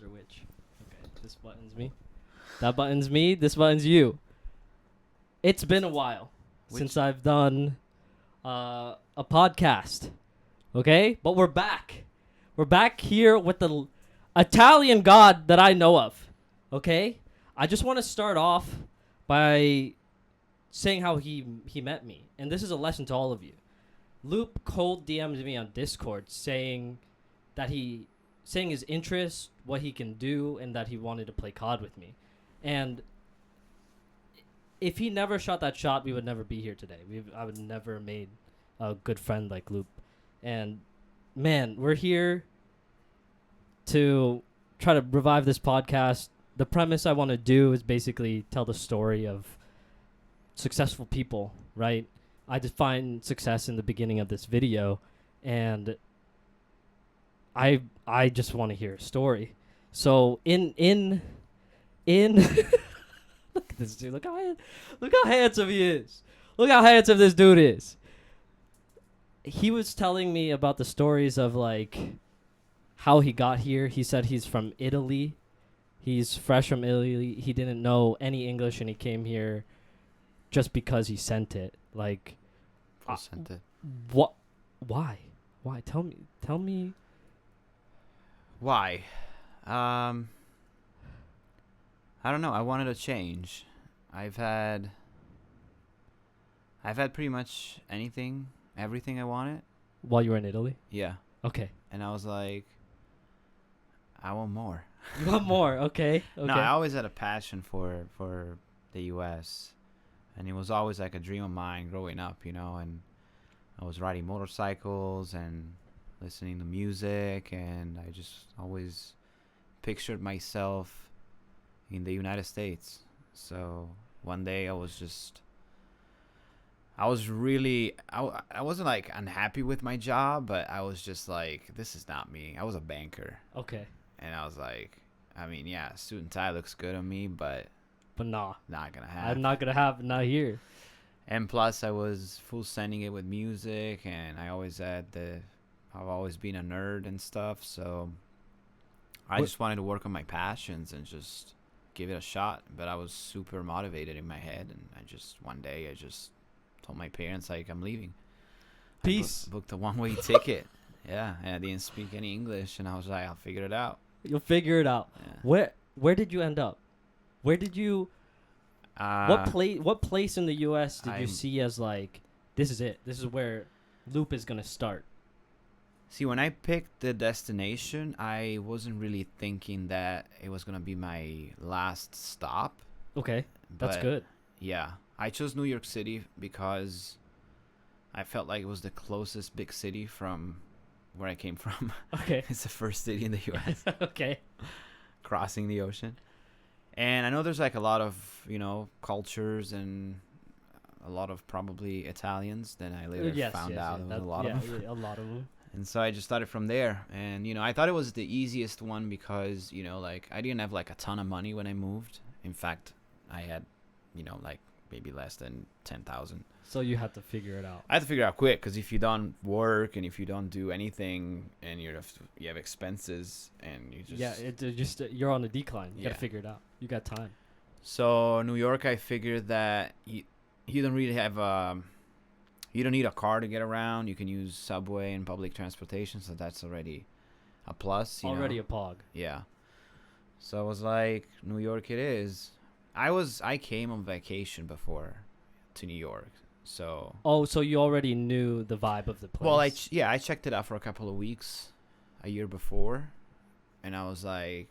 buttons are which? Okay, this button's me. That button's me. This button's you. It's been a while since I've done a podcast. Okay, but we're back. We're back here with the Italian god that I know of. Okay, I just want to start off by saying how he met me, and this is a lesson to all of you. Loop cold DMs me on Discord saying his interest, what he can do, and that he wanted to play COD with me. And if he never shot that shot, we would never be here today. I would never made a good friend like Loop. And man, we're here to try to revive this podcast. The premise I want to do is basically tell the story of successful people, right? I define success in the beginning of this video, and I just want to hear a story. So in look at this dude. Look how handsome he is. Look how handsome this dude is. He was telling me about the stories of like how he got here. He said he's from Italy. He's fresh from Italy. He didn't know any English and he came here just because he sent it. Like Sent it. What? Why? Tell me. Why? I don't know. I wanted to change. I've had pretty much everything I wanted. While you were in Italy? Yeah. Okay. And I was like, I want more. You want more? Okay. No, I always had a passion for the U.S. And it was always like a dream of mine growing up, you know. And I was riding motorcycles and listening to music, and I just always pictured myself in the United States. So one day I wasn't like unhappy with my job, but I was just like, this is not me. I was a banker. Okay. And I was like, I mean, yeah, suit and tie looks good on me, but nah. not gonna happen. I'm not gonna have it, not here. And plus I was full sending it with music, and I've always been a nerd and stuff, so I just wanted to work on my passions and just give it a shot. But I was super motivated in my head, and one day I just told my parents, like, I'm leaving. Peace. Booked a one-way ticket. Yeah, and I didn't speak any English, and I was like, I'll figure it out. You'll figure it out. Yeah. Where did you end up? Where did you what place in the US did you see as like, this is it? This is where Loop is going to start? See, when I picked the destination, I wasn't really thinking that it was going to be my last stop. Okay. That's good. Yeah. I chose New York City because I felt like it was the closest big city from where I came from. Okay. It's the first city in the U.S. Okay. Crossing the ocean. And I know there's like a lot of, you know, cultures and a lot of probably Italians. Then I later found out there was a lot of them. Yeah, a lot of them. And so I just started from there. And, you know, I thought it was the easiest one because, you know, like I didn't have like a ton of money when I moved. In fact, I had, you know, like maybe less than 10,000. So you had to figure it out. I had to figure it out quick, because if you don't work and if you don't do anything and you have expenses and you just you're on a decline. You gotta figure it out. You got time. So New York, I figured that you don't really have you don't need a car to get around. You can use subway and public transportation, so that's already a plus. Already a pog. Yeah. So I was like, New York it is. I came on vacation before to New York. So so you already knew the vibe of the place. Well, I checked it out for a couple of weeks a year before, and I was like,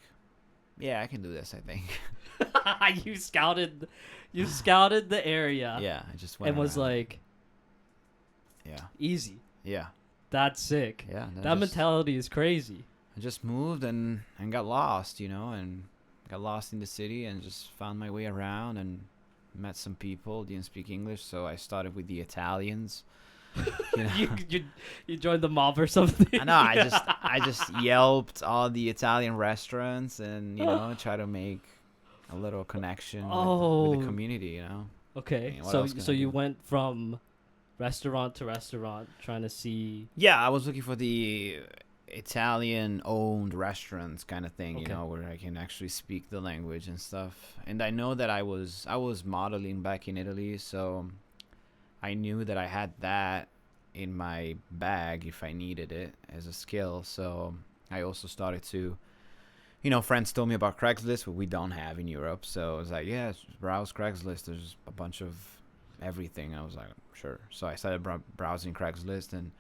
yeah, I can do this, I think. You scouted the area. Yeah, I just went and was around. like, yeah, easy. Yeah, that's sick. Yeah, that mentality is crazy. I just moved and got lost, you know, and got lost in the city and just found my way around and met some people. Didn't speak English, so I started with the Italians. You know? you joined the mob or something? I know. I just yelped all the Italian restaurants and, you know, try to make a little connection with the community, you know. Okay. I mean, so you went from restaurant to restaurant trying to see. Yeah, I was looking for the Italian-owned restaurants kind of thing, Okay. where I can actually speak the language and stuff. And I know that I was modeling back in Italy, so I knew that I had that in my bag if I needed it as a skill. So I also started to, friends told me about Craigslist, what we don't have in Europe. So I was like, yeah, browse Craigslist. There's a bunch of everything. I was like, sure. So I started browsing Craigslist and,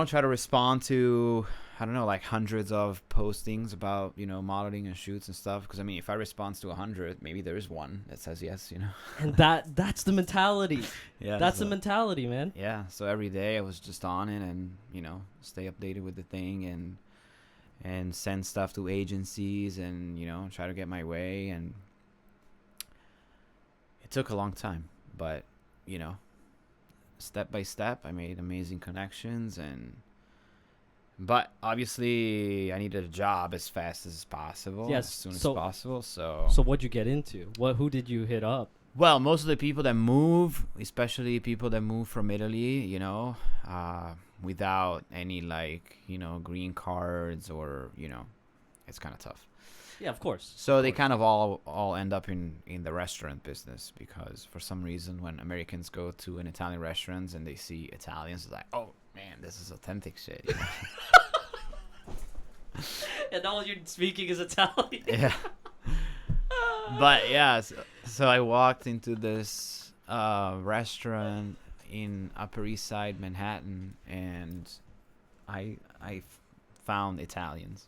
try to respond to, I don't know, like hundreds of postings about, modeling and shoots and stuff. Because, I mean, if I respond to 100, maybe there is one that says yes. And that's the mentality. Yeah. That's so, the mentality, man. Yeah. So every day I was just on it and, stay updated with the thing and send stuff to agencies and, try to get my way. And it took a long time. But, step by step, I made amazing connections, but obviously I needed a job as fast as possible, Yes, as soon as so- possible. So what'd you get into? Who did you hit up? well, most of the people that move, especially people that move from Italy, without any green cards or it's kind of tough. Yeah, of course. So they kind of all end up in the restaurant business because for some reason when Americans go to an Italian restaurant and they see Italians, it's like, oh man, this is authentic shit. And all you're speaking is Italian. Yeah. But yeah, so I walked into this restaurant in Upper East Side, Manhattan, and I found Italians.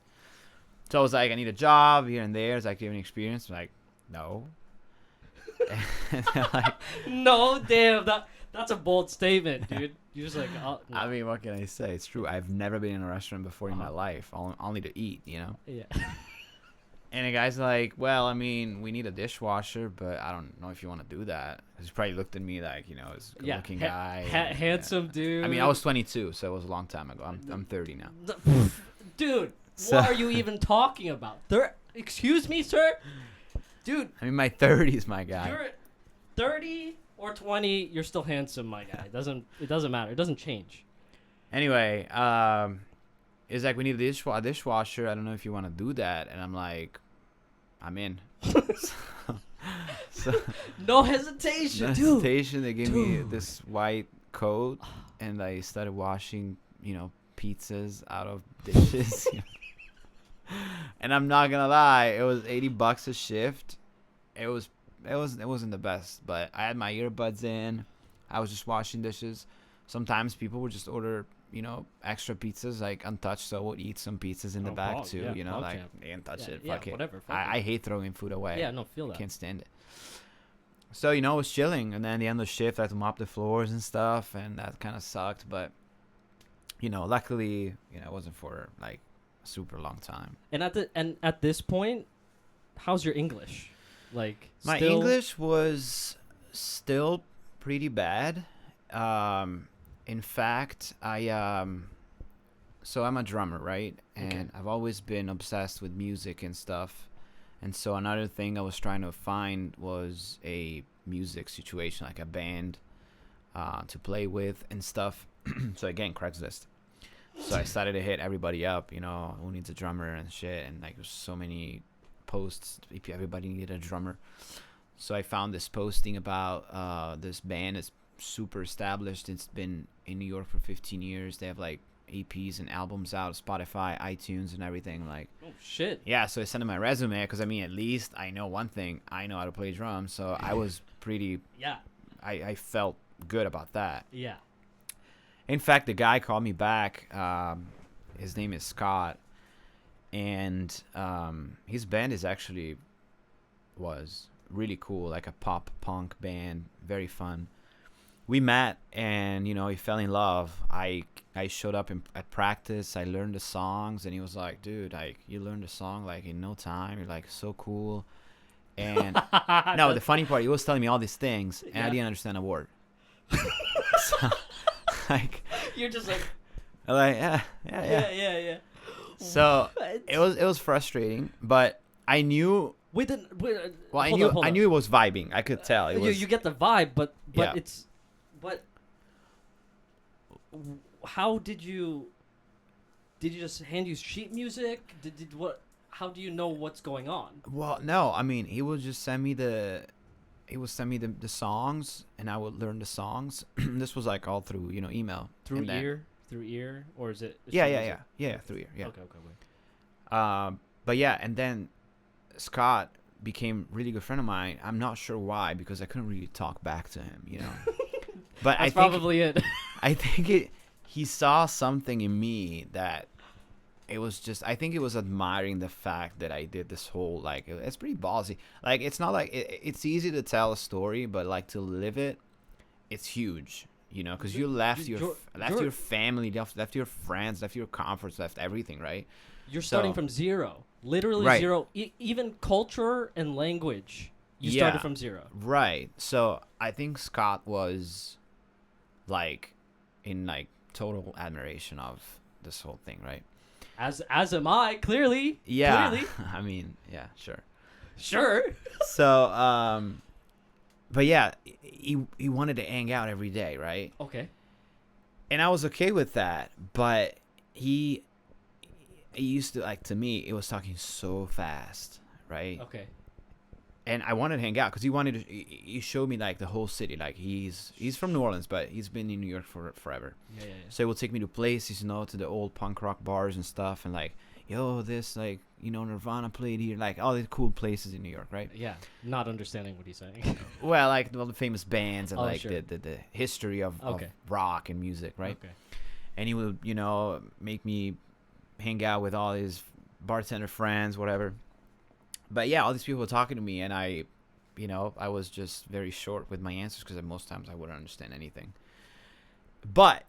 So I was like, I need a job here and there. It's like, do you have any experience? I'm like, no. And they're like, No, damn, that's a bold statement, dude. You're just like, oh, no. I mean, what can I say? It's true. I've never been in a restaurant before in my life, only to eat, Yeah. And the guy's like, well, I mean, we need a dishwasher, but I don't know if you want to do that. He probably looked at me like, this good-looking guy. Handsome dude. I mean, I was 22, so it was a long time ago. I'm 30 now. Dude, So- what are you even talking about? Excuse me, sir? Dude, I'm in my 30s, my guy. you're 30 or 20, you're still handsome, my guy. It doesn't matter. It doesn't change. Anyway, it's like, we need a dishwasher. I don't know if you want to do that. And I'm like, I'm in. so No hesitation, no dude. hesitation. They gave me Dude. this white coat, and I started washing, pizzas out of dishes. And I'm not gonna lie, it was $80 a shift. It wasn't the best, but I had my earbuds in. I was just washing dishes. Sometimes people would just order, extra pizzas, like untouched. So I would eat some pizzas in the back fuck, too. yeah, fuck Like yeah. they didn't touch it. Yeah, Fuck it. whatever. Fuck I it. hate throwing food away. Yeah, no, feel I that. can't stand it. So I was chilling, and then at the end of the shift, I had to mop the floors and stuff, and that kind of sucked. But luckily, it wasn't for like a super long time. And at this point, how's your English? Like My still- English was still pretty bad. In fact, so I'm a drummer, right? And Okay. I've always been obsessed with music and stuff. And so another thing I was trying to find was a music situation, like a band to play with and stuff. So again, Craigslist. So I started to hit everybody up, who needs a drummer and shit. And like, there's so many posts. Everybody needed a drummer. So I found this posting about this band. It's super established. It's been in New York for 15 years. They have like EPs and albums out, Spotify, iTunes, and everything. Like, Oh shit. yeah. So I sent them my resume because I mean, at least I know one thing. I know how to play drums. So I was pretty. Yeah. I felt good about that. Yeah. In fact, the guy called me back. His name is Scott, and his band was really cool, like a pop punk band, very fun. We met, and he fell in love. I showed up at practice. I learned the songs, and he was like, "Dude, you learned the song like in no time. You're like so cool." And no, the funny part, he was telling me all these things, and I Yeah. didn't understand a word. So, like, You're just like I'm like, yeah. yeah. So What? it was frustrating, but I knew. Well, Well, hold on. I knew it was vibing. I could tell. It was. You get the vibe, but Yeah. how did you did he just hand you sheet music? Did what? How do you know what's going on? Well, no, I mean, he would just send me the songs, and I would learn the songs. This was like all through, email. Through ear, or is it? Yeah, sheet yeah, music? yeah, through ear, yeah. Okay, wait. But yeah, and then Scott became a really good friend of mine. I'm not sure why, because I couldn't really talk back to him, But That's probably it. I think he saw something in me that I think it was admiring the fact that I did this whole, like, it's pretty ballsy. Like, it's not like, it's easy to tell a story, but like to live it, it's huge, because you left your family, left your friends, left your comforts, left everything, right? You're starting from zero, literally right. zero. Even culture and language, you started from zero. Right. So I think Scott was like in like total admiration of this whole thing, right? As am I, clearly. Yeah. Clearly. I mean, yeah, sure. Sure. So, but yeah, he wanted to hang out every day, right? Okay. And I was okay with that, but he used to, like, to me, it was talking so fast, right? Okay. And I wanted to hang out because he showed me like the whole city. Like, he's from New Orleans, but he's been in New York for forever. Yeah. So he would take me to places, to the old punk rock bars and stuff, and like, yo, this, like, Nirvana played here, like all the cool places in New York, right? Yeah. Not understanding what he's saying. Well, like all the famous bands and like sure. the history of rock and music, right? Okay. And he would, make me hang out with all his bartender friends, whatever. But yeah, all these people were talking to me, and I was just very short with my answers because most times I wouldn't understand anything. But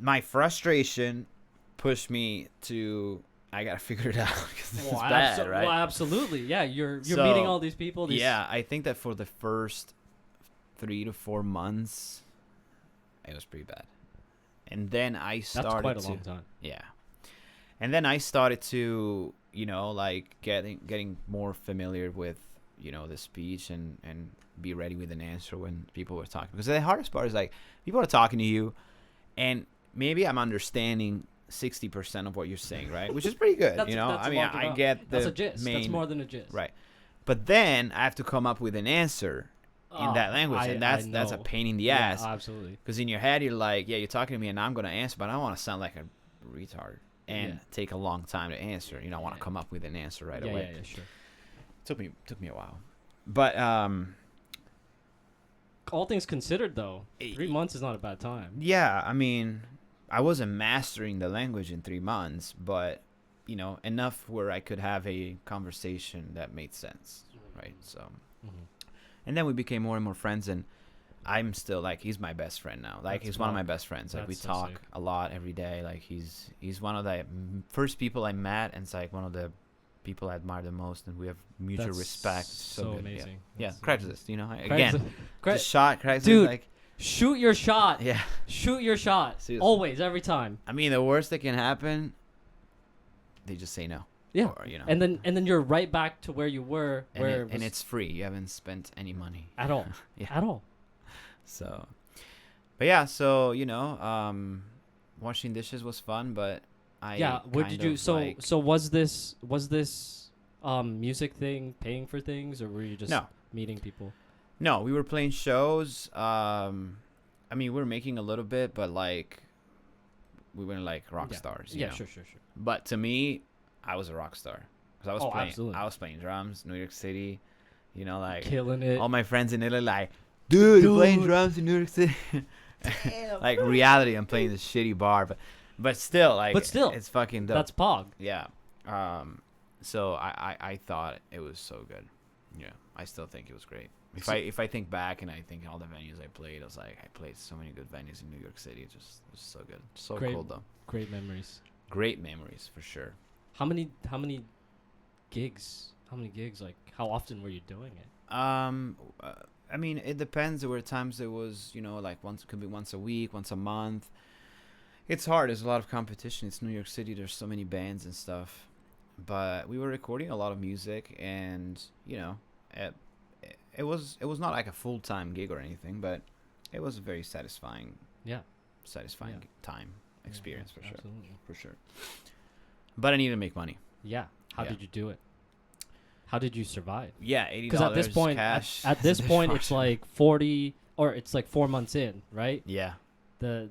my frustration pushed me to, I gotta figure it out because it's bad, right? Well, absolutely. Yeah, you're So, meeting all these people. Yeah, I think that for the first 3 to 4 months, it was pretty bad. And then I started That's quite a long time. Yeah. And then I started to, like getting more familiar with, the speech and be ready with an answer when people were talking. Because the hardest part is, like, people are talking to you, and maybe I'm understanding 60% of what you're saying, right? Which is pretty good, That's I mean, I get the that's a gist. main... That's more than a gist. Right. But then I have to come up with an answer in that language, and that's a know. pain in the ass. Absolutely. Because in your head, you're like, yeah, you're talking to me, and I'm going to answer, but I don't want to sound like a retard and take a long time to answer. I want to come up with an answer right away. Yeah, sure. Took me a while. But all things considered, though, 3 months is not a bad time. yeah, I mean, I wasn't mastering the language in 3 months, but enough where I could have a conversation that made sense, right? So, and then we became more and more friends, and I'm still, like, he's my best friend now. Like, he's one of my best friends. Like, we talk a lot every day. Like, he's one of the first people I met, and it's like one of the people I admire the most, and we have mutual respect. So good. Amazing. Yeah, Craigslist, again, Craigslist. just shot Craigslist. Dude, like, shoot your shot. yeah. Shoot your shot. Seriously. Always, every time. I mean, the worst that can happen, they just say no. Yeah. Or, And then you're right back to where you were. And it's free. You haven't spent any money. At all. Yeah. At all. So, but yeah, so, washing dishes was fun, but what did you, so was this music thing paying for things, or were you just meeting people? No, we were playing shows. I mean, we were making a little bit, but like, we weren't like rock stars. Yeah, sure. But to me, I was a rock star because Absolutely. I was playing drums, New York City, like killing it. all my friends in Italy, like, dude, you're playing drums in New York City. Damn. Like, reality, I'm playing this shitty bar, but still, like, it's fucking dope. That's Pog. Yeah. So I thought it was so good. Yeah, I still think it was great. If I think back and I think all the venues I played, I was like, I played so many good venues in New York City. It was so good. So cool, though. Great memories. Great memories, for sure. How many gigs? Like, how often were you doing it? I mean, it depends. There were times it was, like could be once a week, once a month. It's hard. There's a lot of competition. It's New York City. There's so many bands and stuff. But we were recording a lot of music, and it was not like a full-time gig or anything, but it was a very satisfying. Yeah. Satisfying time. experience for sure. Absolutely. For sure. But I need to make money. Yeah. How Yeah. did you do it? How did you survive? Yeah, $80 Because at this point, cash. at this point, it's dishwasher. like 40, or it's like 4 months in, right? Yeah. The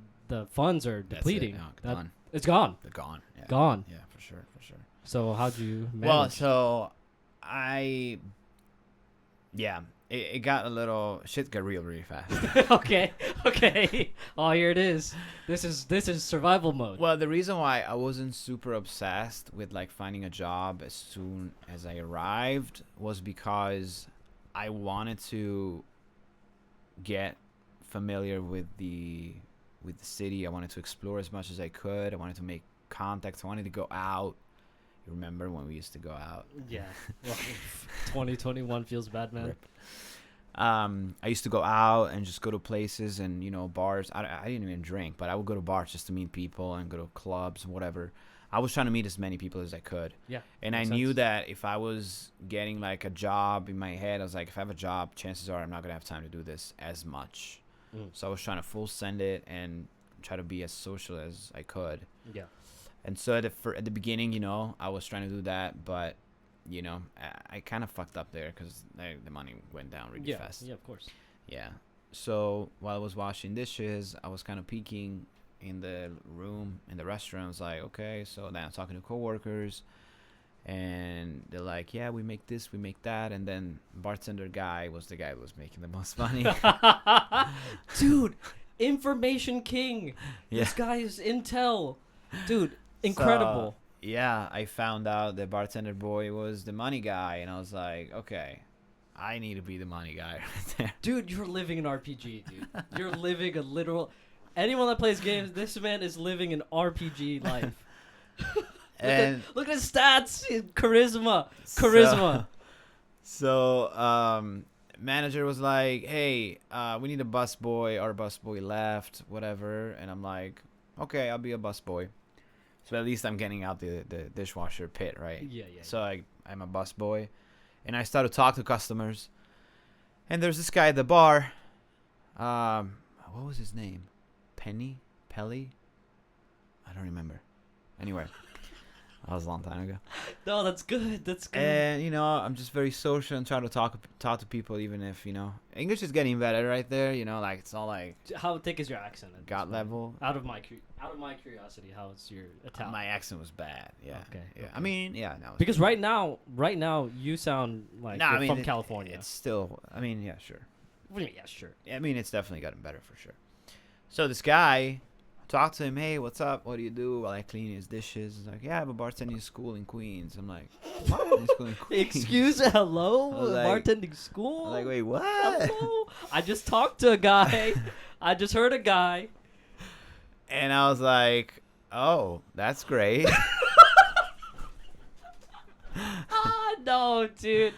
funds are That's depleting. it. No, That- gone. It's gone. They're gone. Yeah. Gone. Yeah, for sure. For sure. So how'd you manage? Well, so it got a little shit got real really fast. okay. Oh, here it is. This is survival mode. Well, the reason why I wasn't super obsessed with like finding a job as soon as I arrived was because I wanted to get familiar with the city. I wanted to explore as much as I could. I wanted to make contacts. I wanted to go out. You remember when we used to go out? Yeah. Well, 2021 feels bad, man. Rip. I used to go out and just go to places and, you know, bars. I didn't even drink, but I would go to bars just to meet people and go to clubs and whatever. I was trying to meet as many people as I could. Yeah. And I makes knew sense. that if I was getting like a job in my head, I was like, if I have a job, chances are I'm not going to have time to do this as much. So I was trying to full send it and try to be as social as I could. Yeah. And so at the beginning, you know, I was trying to do that, but, you know, I kind of fucked up there because the money went down really fast. Yeah, of course. Yeah. So while I was washing dishes, I was kind of peeking in the room in the restaurant. I was like, okay. So then I'm talking to coworkers, and they're like, yeah, we make this, we make that. And then bartender guy was the guy that was making the most money. Dude, information king. Yeah. This guy is intel. Dude, incredible. So, yeah, I found out the bartender boy was the money guy, and I was like, okay, I need to be the money guy right there. Dude, you're living an RPG, dude. You're living a literal... Anyone that plays games, this man is living an RPG life. And look at his stats. Charisma. So, manager was like, hey, we need a bus boy. Our bus boy left, whatever. And I'm like, okay, I'll be a bus boy. So at least I'm getting out the dishwasher pit, right? Yeah. So I'm a bus boy. And I started to talk to customers. And there's this guy at the bar. What was his name? Pelly? I don't remember. Anyway. That was a long time ago. No, that's good. That's good. And, you know, I'm just very social and trying to talk to people, even if, you know, English is getting better right there. You know, like, it's all like How thick is your accent? at this God point? level. Out of my curiosity, how is your Italian? My accent was bad. Yeah. Okay, Yeah. okay. I mean, yeah. No, Because right now, you sound like Nah, you're I mean, from California. It's still, I mean, yeah, sure. Yeah, sure. I mean, it's definitely gotten better for sure. So this guy, talked to him, hey, what's up? What do you do? While I clean his dishes. He's like, yeah, I have a bartending school in Queens. I'm like, bartending school in Queens? Excuse, hello, I was like- bartending school. I'm like, wait, what? Hello? I just talked to a guy. I just heard a guy. And I was like, oh, that's great. No, dude.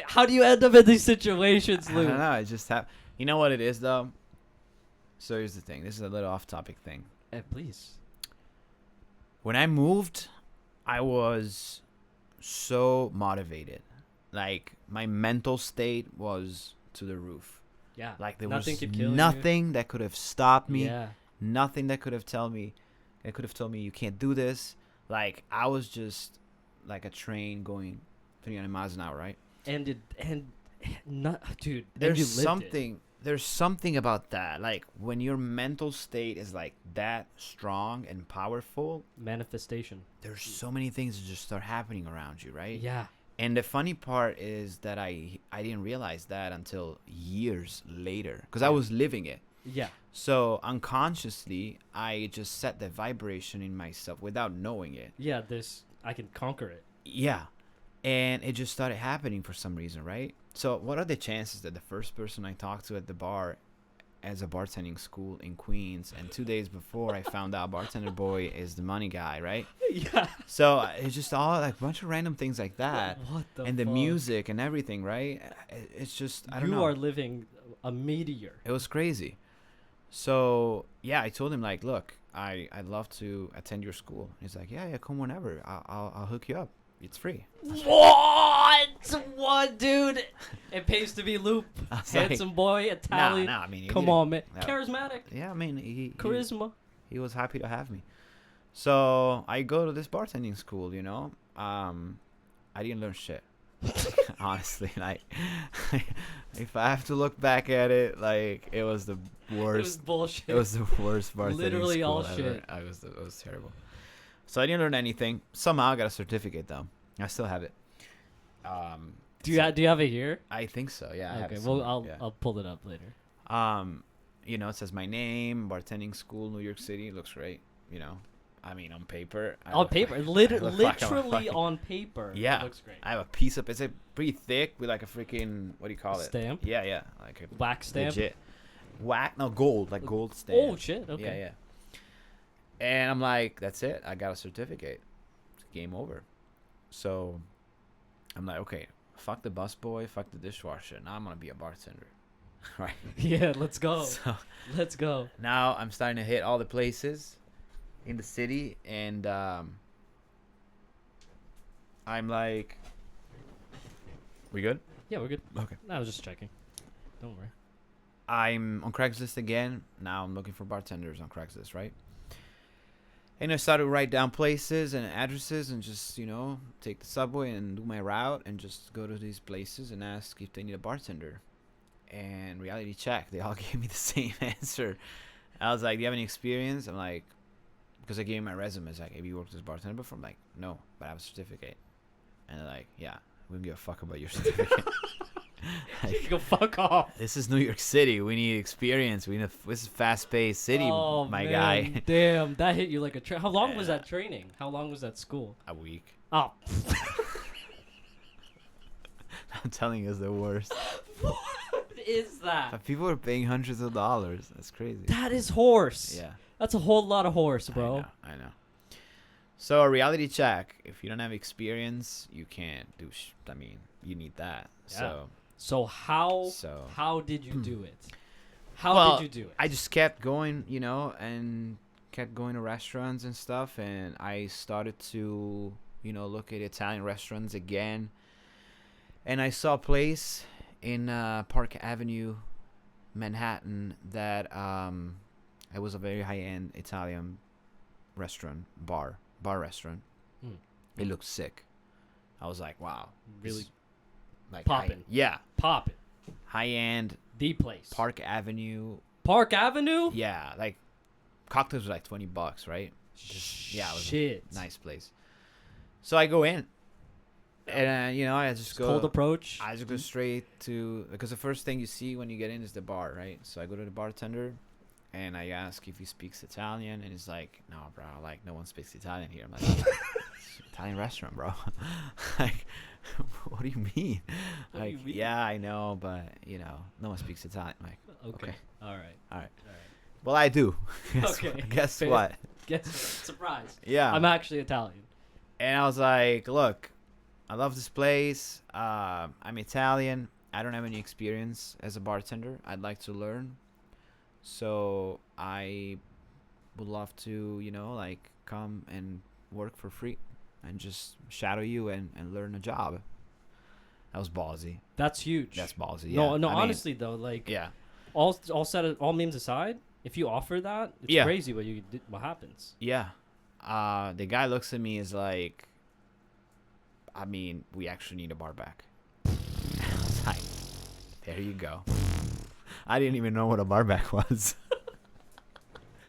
How do you end up in these situations, I Lou? don't know. I just have. You know what it is though. So here's the thing. This is a little off-topic thing. Please. When I moved, I was so motivated. Like my mental state was to the roof. Yeah. Like there Nothing was could kill you. nothing that could have stopped me. Yeah. Nothing that could have told me you can't do this. Like I was just like a train going 300 miles an hour, right? Dude. And you There's lived it. something about that. Like when your mental state is like that strong and powerful, Manifestation. there's so many things that just start happening around you, right? Yeah. And the funny part is that I didn't realize that until years later because I was living it. Yeah. So unconsciously, I just set the vibration in myself without knowing it. Yeah, I can conquer it. Yeah. And it just started happening for some reason, right? So what are the chances that the first person I talked to at the bar as a bartending school in Queens, and 2 days before I found out bartender boy is the money guy, right? Yeah. So it's just all like a bunch of random things like that. What the And the fuck? music and everything, right? It's just, I don't know. You are living a meteor. It was crazy. So yeah, I told him like, look, I'd love to attend your school. He's like, yeah, come whenever. I'll hook you up. It's free. What, dude? It pays to be Loop. I was like, Handsome boy, Italian. Nah, I mean, Come on, man. no. Charismatic. Yeah, I mean, he Charisma. he was happy to have me. So I go to this bartending school, I didn't learn shit. Honestly, like, if I have to look back at it, like, it was the worst. It was bullshit. It was the worst bartending Literally school all ever. shit. It was terrible. So I didn't learn anything. Somehow I got a certificate though. I still have it. Do you have it here? I think so. Yeah. I have Okay. it Well, somewhere, I'll pull it up later. It says my name, bartending school, New York City. It looks great. I mean, on paper. On paper, literally on paper. Yeah. It looks great. I have a piece of. It's a pretty thick with like a freaking, what do you call it? Stamp? Yeah, like a Wax stamp? legit gold, like gold stamp. Oh shit! Okay. Yeah. And I'm like, that's it. I got a certificate. It's game over. So I'm like, okay, fuck the busboy, fuck the dishwasher. Now I'm gonna be a bartender. Right. Yeah, let's go. So Let's go. now I'm starting to hit all the places in the city, and I'm like, we good? Yeah, we're good. Okay. I was just checking. Don't worry. I'm on Craigslist again. Now I'm looking for bartenders on Craigslist, right? And I started to write down places and addresses and just, take the subway and do my route and just go to these places and ask if they need a bartender. And reality check, they all gave me the same answer. I was like, do you have any experience? I'm like, because I gave him my resume. It's like, have you worked as a bartender before? I'm like, no, but I have a certificate. And they're like, yeah, we don't give a fuck about your certificate. Like, go fuck off. This is New York City. We need experience. This is fast-paced city, Oh, my man. guy. Damn, that hit you like a train. How long was that training? How long was that school? A week. Oh. I'm telling you, it's the worst. What is that? But people are paying hundreds of dollars. That's crazy. That is horse. Yeah. That's a whole lot of horse, bro. I know. So a reality check. If you don't have experience, you can't do. You need that. Yeah. So how did you do it? How Well, did you do it? I just kept going, and kept going to restaurants and stuff, and I started to, look at Italian restaurants again. And I saw a place in Park Avenue, Manhattan, that it was a very high-end Italian bar restaurant. It looked sick. I was like, wow, Really like popping. Yeah, Popping. high-end The place. Park Avenue. Park Avenue? Yeah, like cocktails were like $20, right? Yeah, it was Shit. a nice place. So I go in, and I just go Cold approach. I just go straight to, because the first thing you see when you get in is the bar, right? So I go to the bartender, and I ask if he speaks Italian, and he's like, "No, bro, like no one speaks Italian here." I'm like, "It's an Italian restaurant, bro." Like, what do you mean? What do you mean? Yeah, I know, but no one speaks Italian. I'm like, Okay. All right. well, I do. Okay. Guess Fair. what? Guess surprise. Yeah. I'm actually Italian. And I was like, look, I love this place. I'm Italian. I don't have any experience as a bartender. I'd like to learn. So I would love to, come and work for free and just shadow you and learn a job. That was ballsy. That's huge. That's ballsy. Yeah. No. I mean, Honestly, though, like, yeah. all memes aside, if you offer that, it's Yeah. crazy what happens. Yeah. The guy looks at me is like, I mean, we actually need a bar back. I was like, there you go. I didn't even know what a bar back was.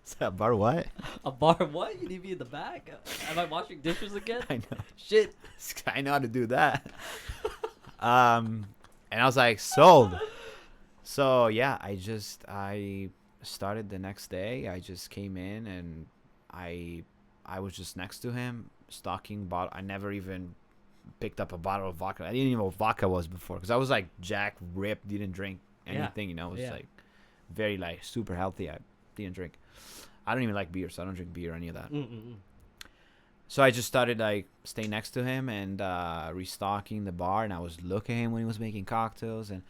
Is that a bar what? A bar? What? You need me in the back? Am I washing dishes again? I know. Shit. I know how to do that. And I was like, sold. So yeah, I started the next day. I just came in and I was just next to him, stocking bottle. I never even picked up a bottle of vodka. I didn't even know what vodka was before, because I was like Jack Rip, didn't drink anything. It was like very like super healthy. I didn't drink. I don't even like beer, so I don't drink beer or any of that. So I just started like staying next to him and restocking the bar, and I was looking at him when he was making cocktails, and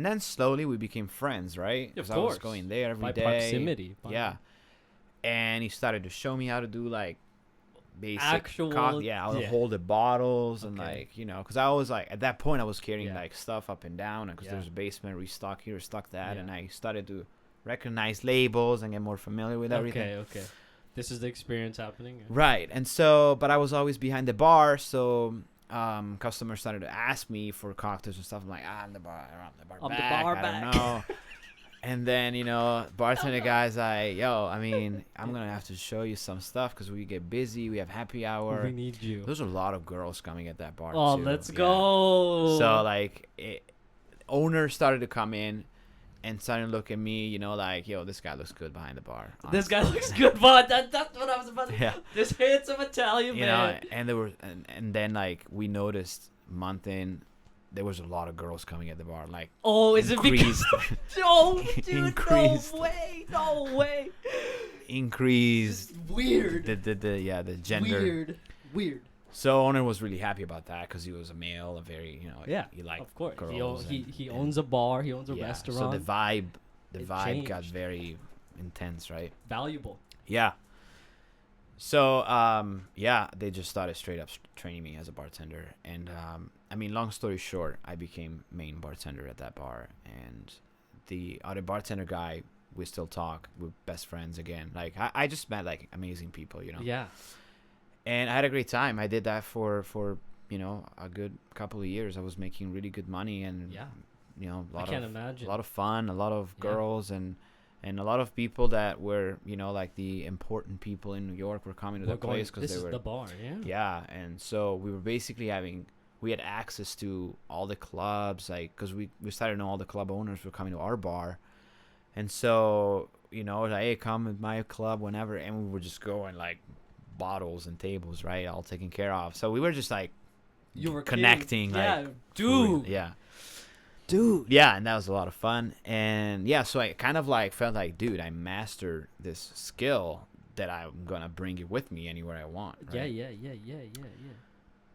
then slowly we became friends, right? Of course. I was going there every day. Proximity. Yeah. And he started to show me how to do like basic Actual. I would hold the bottles and Okay. like, because I was like, at that point I was carrying Yeah. like stuff up and down, because there's a basement, restock here, restock that, Yeah. and I started to recognize labels and get more familiar with everything. Okay. This is the experience happening. Right. And so, but I was always behind the bar, so customers started to ask me for cocktails and stuff. I'm like, I'm the bar back. I don't know. And then, bartender guys, I'm going to have to show you some stuff because we get busy. We have happy hour. We need you. There's a lot of girls coming at that bar, Oh, too. let's go. So, owners started to come in and started to look at me, this guy looks good behind the bar. Honestly. This guy looks good, but that's what I was about to Yeah. This handsome Italian man. And there were, and then, we noticed month in, there was a lot of girls coming at the bar. Is it because? Oh, dude, increased. No way. Increased. Weird. The gender. Weird. So owner was really happy about that because he was a male, a very, he liked of course. girls. He owns a bar. He owns a restaurant. So the vibe changed. got very intense, right? Valuable. Yeah. So, they just started straight up training me as a bartender. And, long story short, I became main bartender at that bar. And the other bartender guy, we still talk. We're best friends again. I just met, amazing people, Yeah. And I had a great time. I did that for a good couple of years. I was making really good money and, I can't imagine. A lot of fun, a lot of girls and a lot of people that were, the important people in New York were coming to the place because they were. This is the bar, yeah. Yeah, and so we were basically we had access to all the clubs, because we started to know all the club owners were coming to our bar, and so hey, come with my club whenever, and we were just going bottles and tables, right, all taken care of. So we were just you were connecting, dude. Yeah. Dude. Yeah, and that was a lot of fun. And so I kind of felt dude, I mastered this skill that I'm going to bring it with me anywhere I want. Right? Yeah.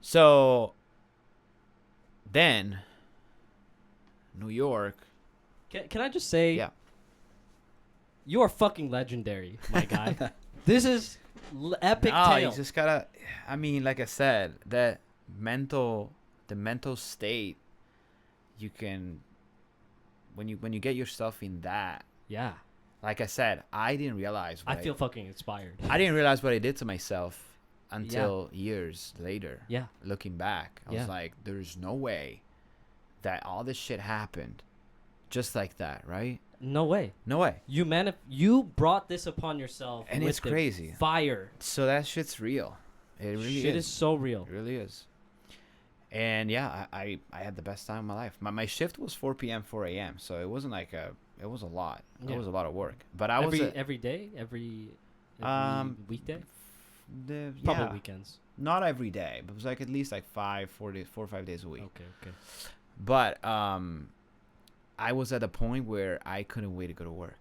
So then New York. Can I just say? Yeah. You are fucking legendary, my guy. This is epic No, tale. you just got to, like I said, the mental state, you can when you get yourself in that. Yeah. Like I said, I didn't realize I feel fucking inspired. I didn't realize what I did to myself until years later. Yeah. Looking back, I was like, there's no way that all this shit happened just like that, right? No way. No way. You brought this upon yourself. And with it's crazy. Fire. So that shit's real. It really Shit is so real. It really is. And I had the best time of my life. My shift was 4 p.m., 4 a.m. So it wasn't it was a lot. It was a lot of work. But I was every day, every weekday. Probably weekends. Not every day, but it was at least 4 or 5 days a week. Okay. But I was at a point where I couldn't wait to go to work.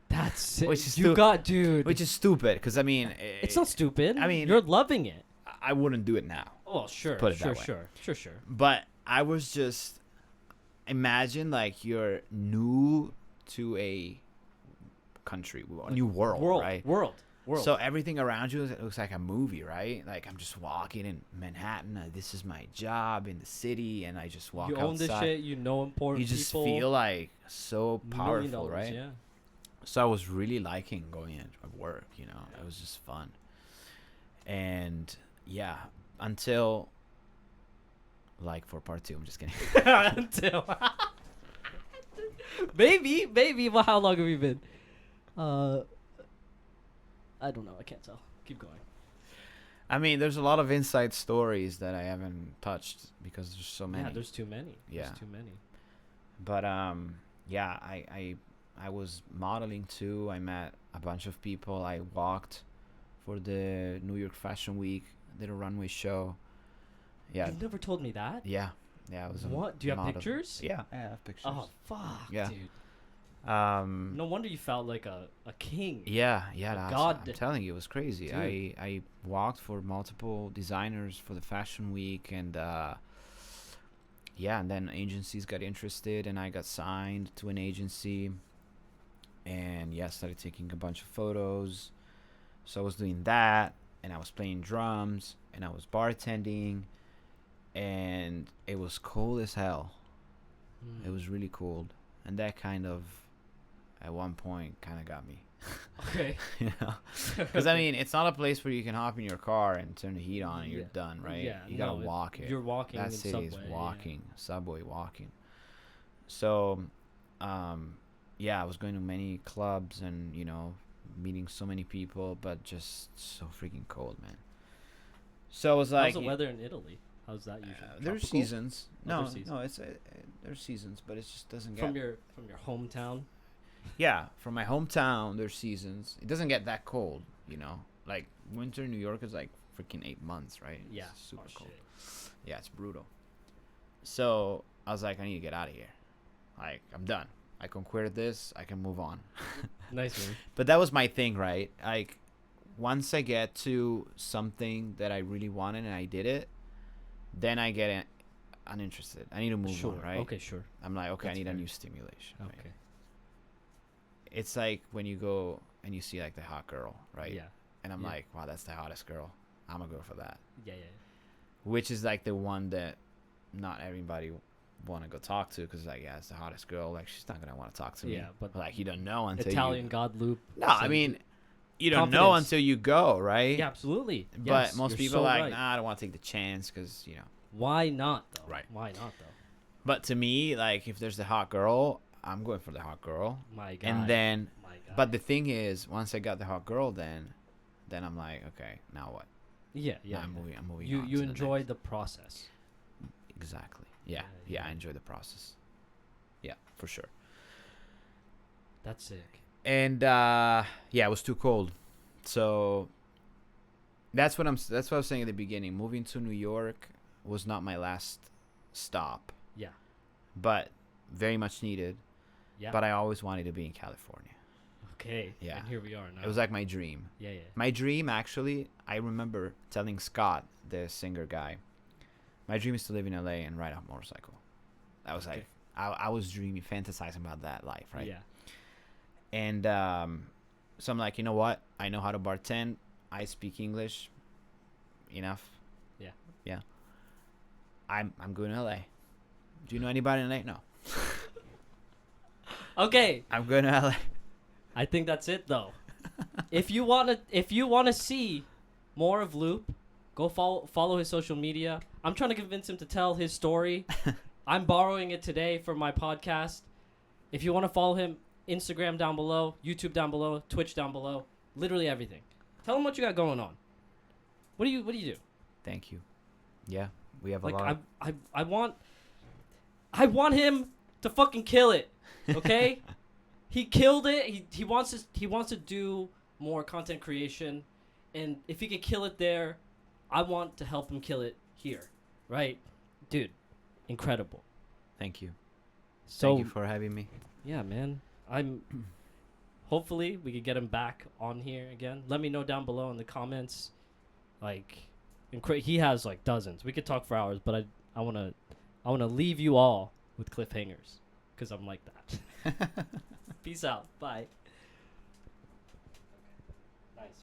That's it. Which is dude. Which is stupid because it's not stupid. You're loving it. I wouldn't do it now. Oh, sure. Put it that way. Sure. But I was just imagine you're new to a country, a new world, right? World. So everything around you looks like a movie, right? I'm just walking in Manhattan. This is my job in the city, and I just walk outside. You own this shit. You know important people. You just people. feel so powerful, right? Yeah. So I was really liking going at work. It was just fun. And until for part 2, I'm just kidding. Until maybe. Well, how long have you been? I don't know. I can't tell. Keep going. There's a lot of inside stories that I haven't touched because there's so many. Yeah, there's too many. Yeah. There's too many. But I was modeling too. I met a bunch of people. I walked for the New York Fashion Week. Did a runway show. Yeah. You never told me that. Yeah. Yeah. It was. What? Do you have pictures? Yeah, I have pictures. Oh fuck, yeah. dude. No wonder you felt like a king. Yeah. God. I'm telling you, it was crazy. Dude. I walked for multiple designers for the Fashion Week, and and then agencies got interested, and I got signed to an agency, and started taking a bunch of photos. So I was doing that, and I was playing drums, and I was bartending, and it was cold as hell. It was really cold, and that kind of at one point kind of got me. Okay. You know, because I mean, it's not a place where you can hop in your car and turn the heat on and you're done, right? Yeah, you gotta no, walk it. You're walking That in city subway. is walking, subway walking. So, yeah, I was going to many clubs and meeting so many people, but just so freaking cold, man. So it was like, How's the weather in Italy? How's that usually? there's Tropical? seasons. Oh, No, there's seasons. no, it's there's seasons, but it just doesn't From get. your hometown. Yeah, from my hometown, there's seasons. It doesn't get that cold, Like winter in New York is like freaking 8 months, right? Yeah. It's super cold. Shit. Yeah, it's brutal. So I was like, I need to get out of here. Like, I'm done. I conquered this. I can move on. Nice man. But that was my thing, right? Like, once I get to something that I really wanted and I did it, then I get uninterested. I need to move on, right? Okay, sure. I'm like, okay, That's I need a fair. new stimulation. Right? Okay. It's like when you go and you see like the hot girl, right? Yeah. And I'm Yeah. like, wow, that's the hottest girl. I'm gonna go for that. Yeah. Which is like the one that not everybody want to go talk to because like, yeah, it's the hottest girl. Like, she's not gonna want to talk to me. Yeah, but like, you don't know until Italian God loop. No, I mean, you don't know Confidence. until you go, right? Yeah, absolutely. But Yes, most you're people so are like, right. nah, I don't want to take the chance because Why not though? Right. Why not though? But to me, like, if there's the hot girl, I'm going for the hot girl. My God. And then, My God. but the thing is, once I got the hot girl, then I'm like, okay, now what? yeah. Now I'm moving You on you to the enjoy next. the process. Exactly. Yeah, Yeah, I yeah. enjoy the process. Yeah, for sure. That's sick. And yeah, it was too cold. So that's what I was saying at the beginning. Moving to New York was not my last stop, Yeah. but very much needed. Yeah. But I always wanted to be in California. Okay. Yeah. And here we are now. It was like my dream. Yeah. My dream, actually, I remember telling Scott, the singer guy, my dream is to live in LA and ride a motorcycle. I was like, I was dreaming, fantasizing about that life, right? Yeah. And so I'm like, you know what? I know how to bartend. I speak English enough. Yeah. Yeah. I'm going to LA. Do you know anybody in LA? No. Okay. I'm going to LA. I think that's it though. if you wanna see more of Loop, go follow his social media. I'm trying to convince him to tell his story. I'm borrowing it today for my podcast. If you want to follow him, Instagram down below, YouTube down below, Twitch down below, literally everything. Tell him what you got going on. What do you do? Thank you. Yeah, we have a Like lot. I want him to fucking kill it. Okay? He killed it. He wants to do more content creation, and if he could kill it there, I want to help him kill it here. Right? Dude, incredible. Thank you. So Thank you for having me. yeah, man. Hopefully we could get him back on here again. Let me know down below in the comments. Like, he has like dozens. We could talk for hours, but I wanna leave you all with cliffhangers, 'cause I'm like that. Peace out. Bye.